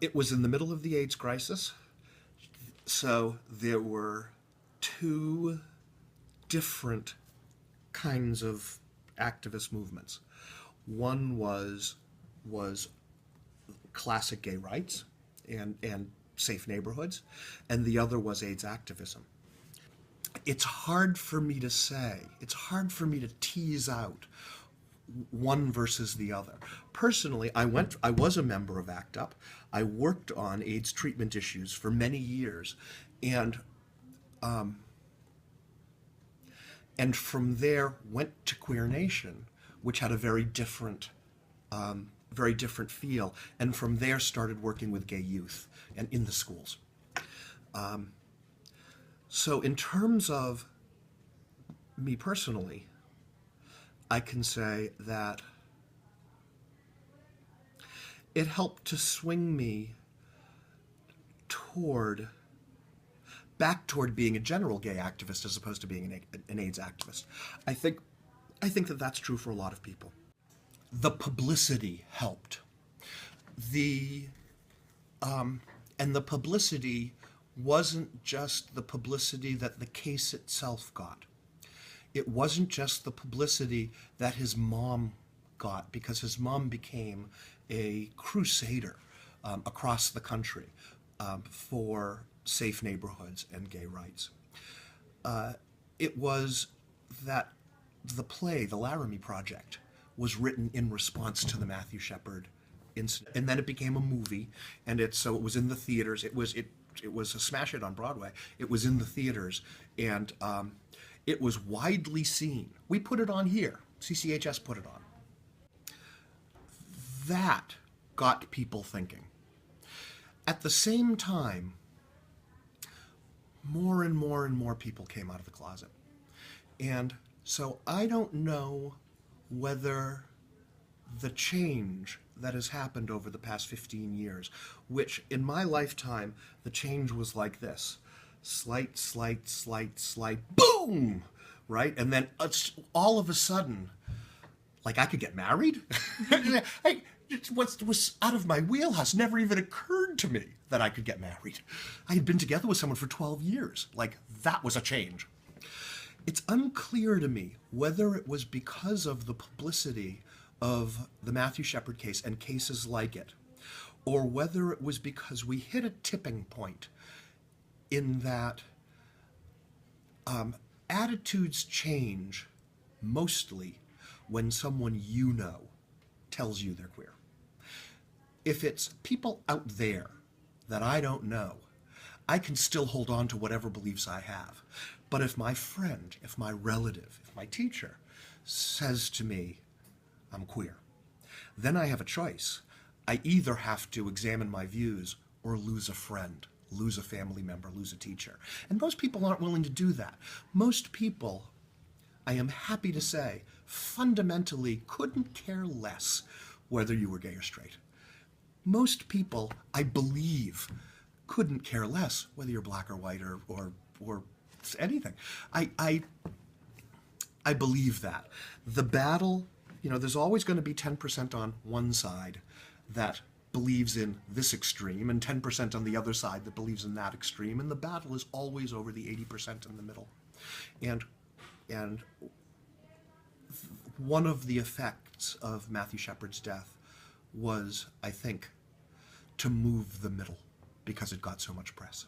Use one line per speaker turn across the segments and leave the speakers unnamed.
It was in the middle of the AIDS crisis, so there were two different kinds of activist movements. One was classic gay rights and safe neighborhoods, and the other was AIDS activism. It's hard for me to say. It's hard for me to tease out one versus the other. Personally, I was a member of ACT UP. I worked on AIDS treatment issues for many years, and from there went to Queer Nation, which had a very different feel, and from there started working with gay youth and in the schools. So in terms of me personally, I can say that it helped to swing me back toward being a general gay activist as opposed to being an AIDS activist. I think that that's true for a lot of people. The publicity helped. And the publicity wasn't just the publicity that the case itself got. It wasn't just the publicity that his mom got, because his mom became a crusader across the country for safe neighborhoods and gay rights. It was that the play, The Laramie Project, was written in response to the Matthew Shepard incident, and then it became a movie, and it was in the theaters. It was a smash hit on Broadway. It was in the theaters, and it was widely seen. We put it on here. CCHS put it on. That got people thinking. At the same time, more and more and more people came out of the closet. And so I don't know whether the change that has happened over the past 15 years, which in my lifetime, the change was like this. Slight, boom! Right? And then all of a sudden, like I could get married? What was out of my wheelhouse never even occurred to me that I could get married. I had been together with someone for 12 years. Like, that was a change. It's unclear to me whether it was because of the publicity of the Matthew Shepard case and cases like it, or whether it was because we hit a tipping point in that attitudes change mostly when someone you know tells you they're queer. If it's people out there that I don't know, I can still hold on to whatever beliefs I have. But if my friend, if my relative, if my teacher says to me, I'm queer, then I have a choice. I either have to examine my views or lose a friend, lose a family member, lose a teacher. And most people aren't willing to do that. Most people, I am happy to say, fundamentally couldn't care less whether you were gay or straight. Most people, I believe, couldn't care less whether you're black or white or anything. I believe that. The battle, there's always going to be 10% on one side that believes in this extreme and 10% on the other side that believes in that extreme, and the battle is always over the 80% in the middle. And one of the effects of Matthew Shepard's death was, I think, to move the middle because it got so much press.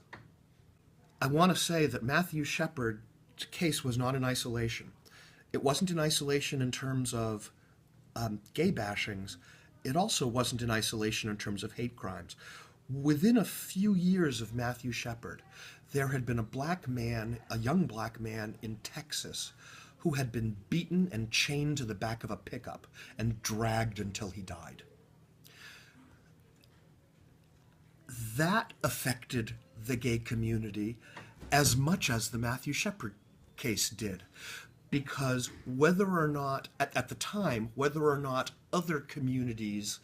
I want to say that Matthew Shepard's case was not in isolation. It wasn't in isolation in terms of gay bashings. It also wasn't in isolation in terms of hate crimes. Within a few years of Matthew Shepard, there had been a young black man in Texas who had been beaten and chained to the back of a pickup and dragged until he died. That affected the gay community as much as the Matthew Shepard case did, because whether or not, at the time, whether or not other communities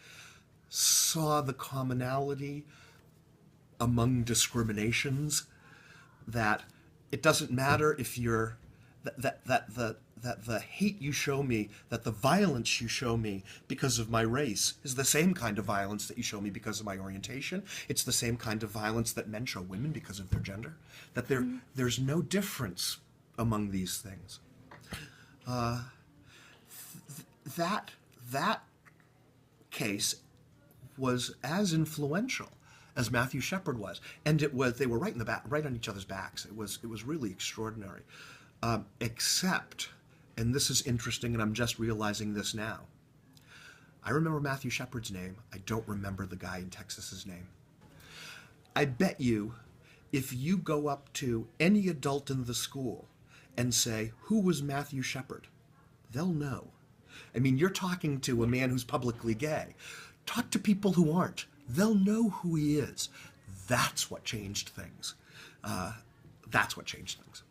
saw the commonality among discriminations, that it doesn't matter if you're, that that the hate you show me, that the violence you show me because of my race is the same kind of violence that you show me because of my orientation. It's the same kind of violence that men show women because of their gender. That there's no difference among these things. That case was as influential as Matthew Shepard was, and they were right in the back, right on each other's backs. It was really extraordinary. Except, and this is interesting, and I'm just realizing this now. I remember Matthew Shepard's name. I don't remember the guy in Texas's name. I bet you, if you go up to any adult in the school and say, "Who was Matthew Shepard?" they'll know. I mean, you're talking to a man who's publicly gay. Talk to people who aren't. They'll know who he is. That's what changed things. That's what changed things.